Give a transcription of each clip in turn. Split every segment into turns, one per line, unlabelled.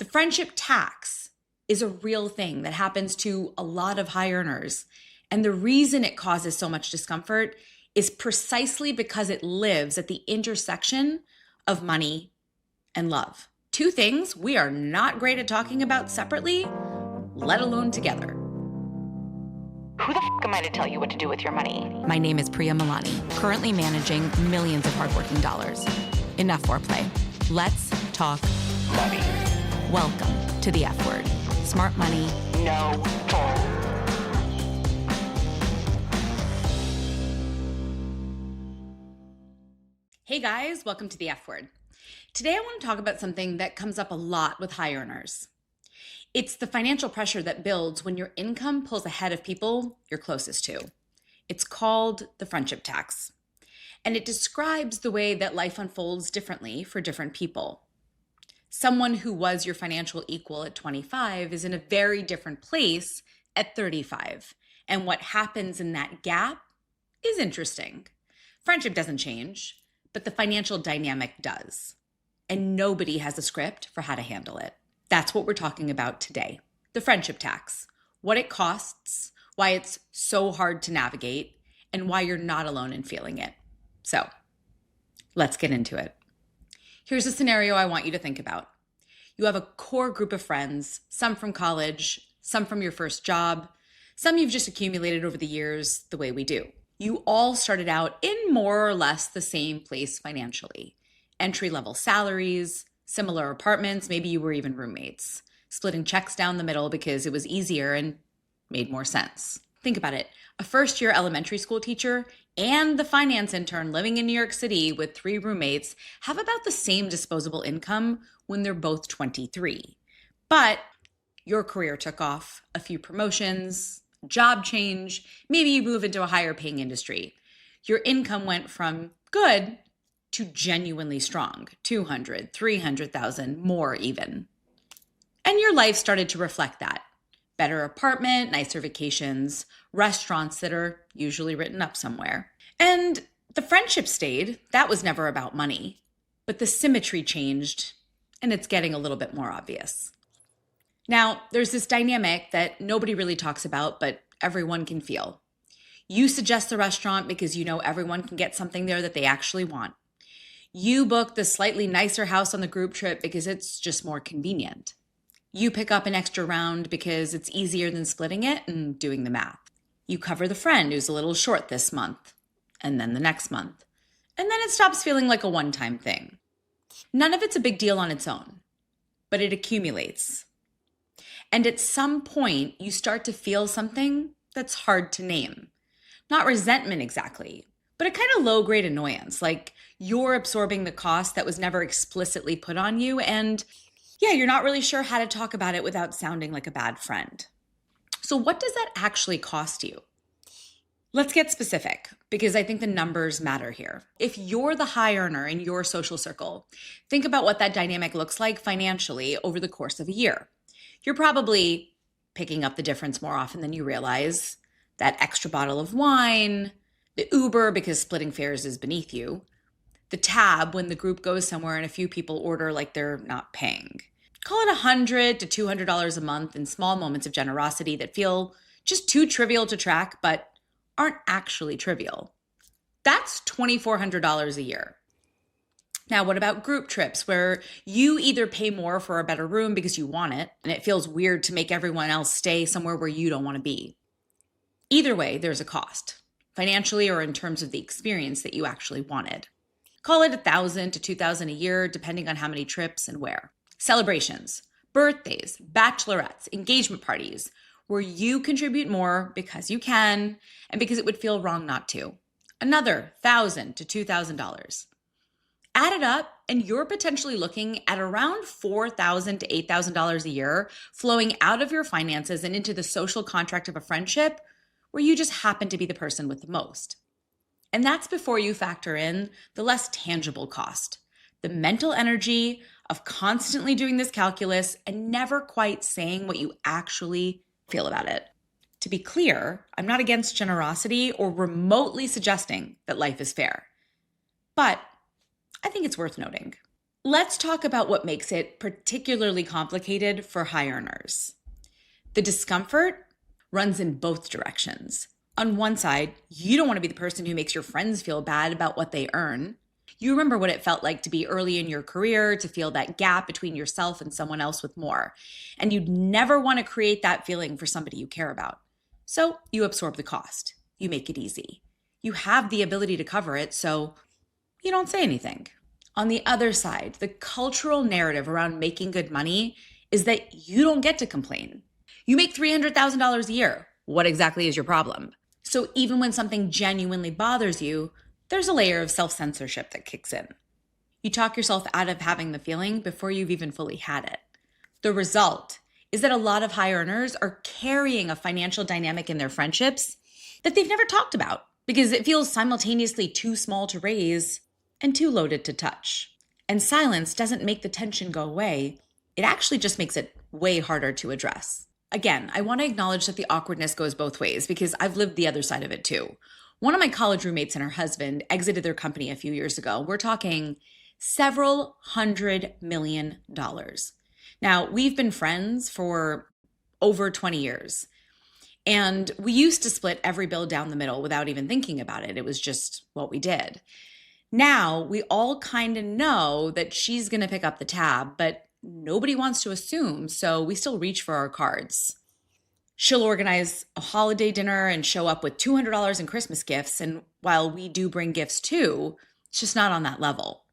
The friendship tax is a real thing that happens to a lot of high earners. And the reason it causes so much discomfort is precisely because it lives at the intersection of money and love. Two things we are not great at talking about separately, let alone together.
Who the f*** am I to tell you what to do with your money?
My name is Priya Malani, currently managing millions of hardworking dollars. Enough foreplay. Let's talk
Money.
Welcome to the F word. Smart money.
No bull.
Hey guys, welcome to the F word. Today I want to talk about something that comes up a lot with high earners. It's the financial pressure that builds when your income pulls ahead of people you're closest to. It's called the friendship tax. And it describes the way that life unfolds differently for different people. Someone who was your financial equal at 25 is in a very different place at 35. And what happens in that gap is interesting. Friendship doesn't change, but the financial dynamic does. And nobody has a script for how to handle it. That's what we're talking about today. The friendship tax, what it costs, why it's so hard to navigate, and why you're not alone in feeling it. So let's get into it. Here's a scenario I want you to think about. You have a core group of friends, some from college, some from your first job, some you've just accumulated over the years the way we do. You all started out in more or less the same place financially. Entry-level salaries, similar apartments, maybe you were even roommates, splitting checks down the middle because it was easier and made more sense. Think about it. A first-year elementary school teacher and the finance intern living in New York City with 3 roommates have about the same disposable income when they're both 23. But your career took off, a few promotions, job change, maybe you move into a higher paying industry. Your income went from good to genuinely strong, 200, 300,000, more even. And your life started to reflect that. Better apartment, nicer vacations, restaurants that are usually written up somewhere. And the friendship stayed. That was never about money. But the symmetry changed, and it's getting a little bit more obvious. Now, there's this dynamic that nobody really talks about, but everyone can feel. You suggest the restaurant because you know everyone can get something there that they actually want. You book the slightly nicer house on the group trip because it's just more convenient. You pick up an extra round because it's easier than splitting it and doing the math. You cover the friend who's a little short this month, and then the next month. And then it stops feeling like a one-time thing. None of it's a big deal on its own, but it accumulates. And at some point, you start to feel something that's hard to name. Not resentment exactly, but a kind of low-grade annoyance, like you're absorbing the cost that was never explicitly put on you, and yeah, you're not really sure how to talk about it without sounding like a bad friend. So what does that actually cost you? Let's get specific, because I think the numbers matter here. If you're the high earner in your social circle, think about what that dynamic looks like financially over the course of a year. You're probably picking up the difference more often than you realize. That extra bottle of wine, the Uber because splitting fares is beneath you, the tab when the group goes somewhere and a few people order like they're not paying. Call it $100 to $200 a month in small moments of generosity that feel just too trivial to track, but aren't actually trivial. That's $2,400 a year. Now, what about group trips where you either pay more for a better room because you want it, and it feels weird to make everyone else stay somewhere where you don't want to be? Either way, there's a cost, financially or in terms of the experience that you actually wanted. Call it $1,000 to $2,000 a year, depending on how many trips and where. Celebrations, birthdays, bachelorettes, engagement parties, where you contribute more because you can and because it would feel wrong not to. Another $1,000 to $2,000. Add it up, and you're potentially looking at around $4,000 to $8,000 a year flowing out of your finances and into the social contract of a friendship where you just happen to be the person with the most. And that's before you factor in the less tangible cost, the mental energy of constantly doing this calculus and never quite saying what you actually feel about it. To be clear, I'm not against generosity or remotely suggesting that life is fair. But I think it's worth noting. Let's talk about what makes it particularly complicated for high earners. The discomfort runs in both directions. On one side, you don't want to be the person who makes your friends feel bad about what they earn. You remember what it felt like to be early in your career, to feel that gap between yourself and someone else with more. And you'd never want to create that feeling for somebody you care about. So you absorb the cost. You make it easy. You have the ability to cover it, so you don't say anything. On the other side, the cultural narrative around making good money is that you don't get to complain. You make $300,000 a year. What exactly is your problem? So even when something genuinely bothers you, there's a layer of self-censorship that kicks in. You talk yourself out of having the feeling before you've even fully had it. The result is that a lot of high earners are carrying a financial dynamic in their friendships that they've never talked about because it feels simultaneously too small to raise and too loaded to touch. And silence doesn't make the tension go away. It actually just makes it way harder to address. Again, I want to acknowledge that the awkwardness goes both ways because I've lived the other side of it too. One of my college roommates and her husband exited their company a few years ago. We're talking several $100 million. Now, we've been friends for over 20 years. And we used to split every bill down the middle without even thinking about it. It was just what we did. Now, we all kind of know that she's going to pick up the tab, but nobody wants to assume, so we still reach for our cards. She'll organize a holiday dinner and show up with $200 in Christmas gifts, and while we do bring gifts too, it's just not on that level.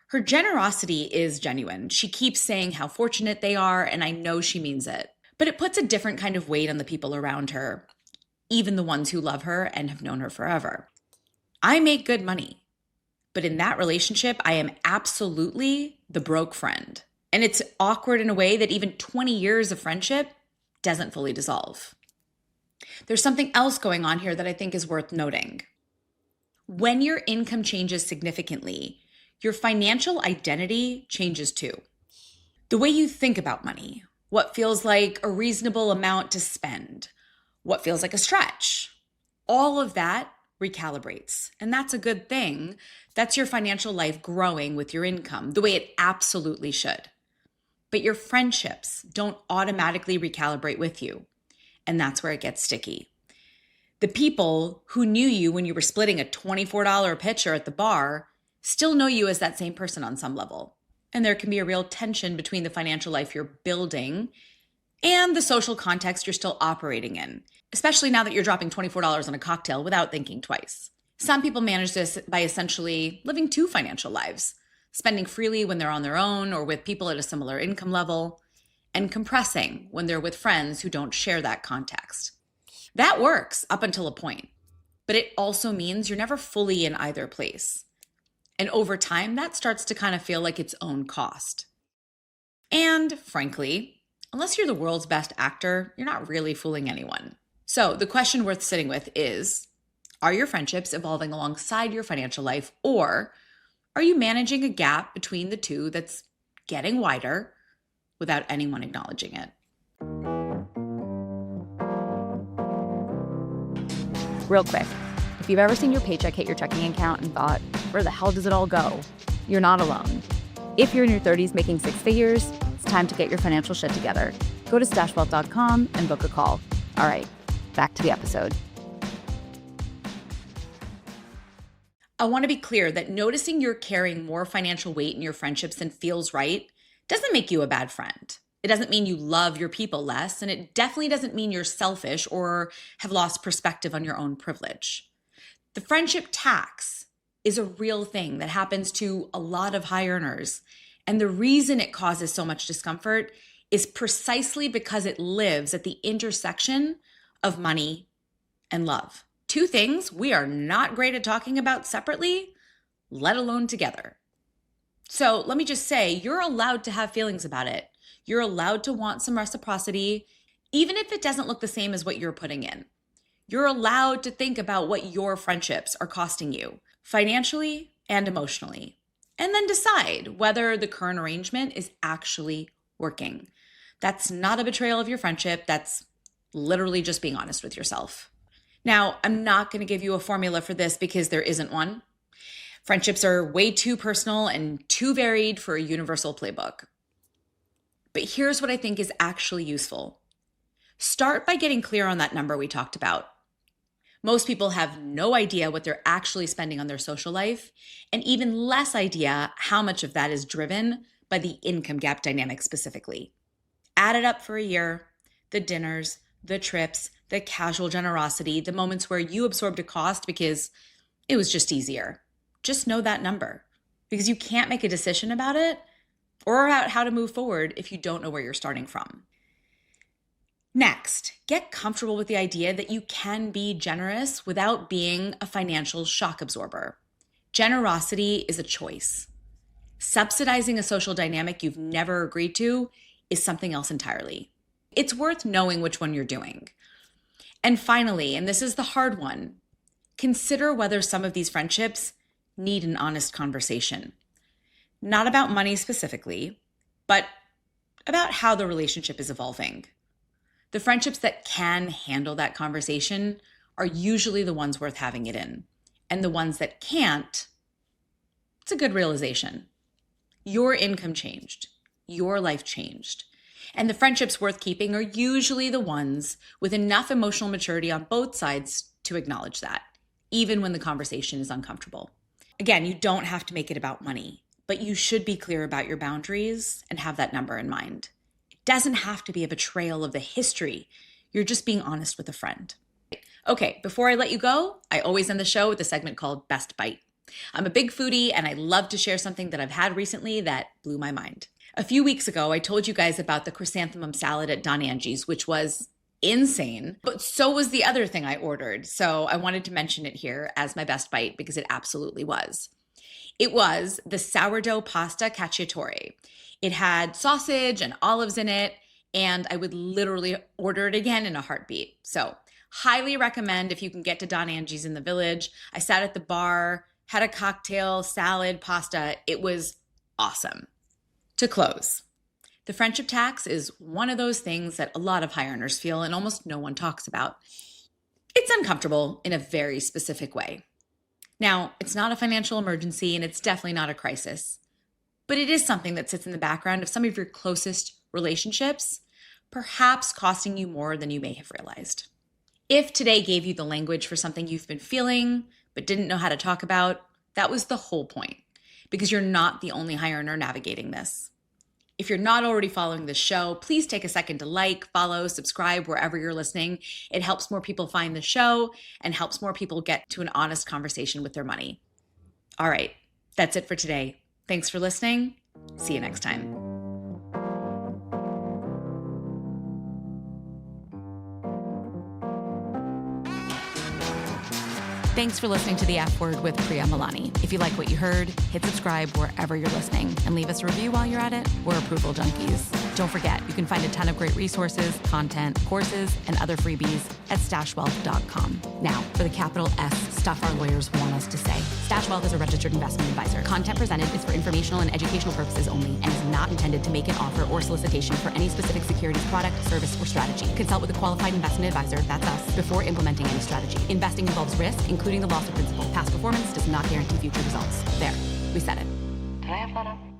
Her generosity is genuine. She keeps saying how fortunate they are, and I know she means it. But it puts a different kind of weight on the people around her, even the ones who love her and have known her forever. I make good money, but in that relationship, I am absolutely the broke friend. And it's awkward in a way that even 20 years of friendship doesn't fully dissolve. There's something else going on here that I think is worth noting. When your income changes significantly, your financial identity changes too. The way you think about money, what feels like a reasonable amount to spend, what feels like a stretch, all of that recalibrates. And that's a good thing. That's your financial life growing with your income, the way it absolutely should. But your friendships don't automatically recalibrate with you. And that's where it gets sticky. The people who knew you when you were splitting a $24 pitcher at the bar still know you as that same person on some level. And there can be a real tension between the financial life you're building and the social context you're still operating in, especially now that you're dropping $24 on a cocktail without thinking twice. Some people manage this by essentially living two financial lives, spending freely when they're on their own or with people at a similar income level, and compressing when they're with friends who don't share that context. That works up until a point, but it also means you're never fully in either place. And over time, that starts to kind of feel like its own cost. And frankly, unless you're the world's best actor, you're not really fooling anyone. So the question worth sitting with is, are your friendships evolving alongside your financial life, or are you managing a gap between the two that's getting wider without anyone acknowledging it?
Real quick, if you've ever seen your paycheck hit your checking account and thought, where the hell does it all go? You're not alone. If you're in your 30s making six figures, it's time to get your financial shit together. Go to stashwealth.com and book a call. All right, back to the episode.
I want to be clear that noticing you're carrying more financial weight in your friendships than feels right doesn't make you a bad friend. It doesn't mean you love your people less, and it definitely doesn't mean you're selfish or have lost perspective on your own privilege. The friendship tax is a real thing that happens to a lot of high earners, and the reason it causes so much discomfort is precisely because it lives at the intersection of money and love. Two things we are not great at talking about separately, let alone together. So let me just say, you're allowed to have feelings about it. You're allowed to want some reciprocity, even if it doesn't look the same as what you're putting in. You're allowed to think about what your friendships are costing you, financially and emotionally, and then decide whether the current arrangement is actually working. That's not a betrayal of your friendship. That's literally just being honest with yourself. Now, I'm not going to give you a formula for this because there isn't one, Friendships are way too personal and too varied for a universal playbook. But here's what I think is actually useful. Start by getting clear on that number we talked about. Most people have no idea what they're actually spending on their social life, and even less idea how much of that is driven by the income gap dynamic specifically. Add it up for a year, the dinners, the trips, the casual generosity, the moments where you absorbed a cost because it was just easier. Just know that number, because you can't make a decision about it or about how to move forward if you don't know where you're starting from. Next, get comfortable with the idea that you can be generous without being a financial shock absorber. Generosity is a choice. Subsidizing a social dynamic you've never agreed to is something else entirely. It's worth knowing which one you're doing. And finally, and this is the hard one, consider whether some of these friendships need an honest conversation. Not about money specifically, but about how the relationship is evolving. The friendships that can handle that conversation are usually the ones worth having it in. And the ones that can't, it's a good realization. Your income changed. Your life changed. And the friendships worth keeping are usually the ones with enough emotional maturity on both sides to acknowledge that, even when the conversation is uncomfortable. Again, you don't have to make it about money, but you should be clear about your boundaries and have that number in mind. Doesn't have to be a betrayal of the history. You're just being honest with a friend. Okay, before I let you go, I always end the show with a segment called Best Bite. I'm a big foodie and I love to share something that I've had recently that blew my mind. A few weeks ago, I told you guys about the chrysanthemum salad at Don Angie's, which was insane, but so was the other thing I ordered. So I wanted to mention it here as my best bite because it absolutely was. It was the sourdough pasta cacciatore. It had sausage and olives in it, and I would literally order it again in a heartbeat. So highly recommend if you can get to Don Angie's in the Village. I sat at the bar, had a cocktail, salad, pasta. It was awesome. To close, the friendship tax is one of those things that a lot of high earners feel and almost no one talks about. It's uncomfortable in a very specific way. Now, it's not a financial emergency and it's definitely not a crisis. But it is something that sits in the background of some of your closest relationships, perhaps costing you more than you may have realized. If today gave you the language for something you've been feeling but didn't know how to talk about, that was the whole point, because you're not the only high earner navigating this. If you're not already following this show, please take a second to like, follow, subscribe wherever you're listening. It helps more people find the show and helps more people get to an honest conversation with their money. All right, that's it for today. Thanks for listening. See you next time.
Thanks for listening to The F Word with Priya Malani. If you like what you heard, hit subscribe wherever you're listening and leave us a review while you're at it. We're approval junkies. Don't forget, you can find a ton of great resources, content, courses, and other freebies at stashwealth.com. Now, for the capital S stuff our lawyers want us to say. Stash Wealth is a registered investment advisor. Content presented is for informational and educational purposes only and is not intended to make an offer or solicitation for any specific securities, product, service, or strategy. Consult with a qualified investment advisor, that's us, before implementing any strategy. Investing involves risk, including the loss of principal. Past performance does not guarantee future results. There, we said it.
Did I have that up?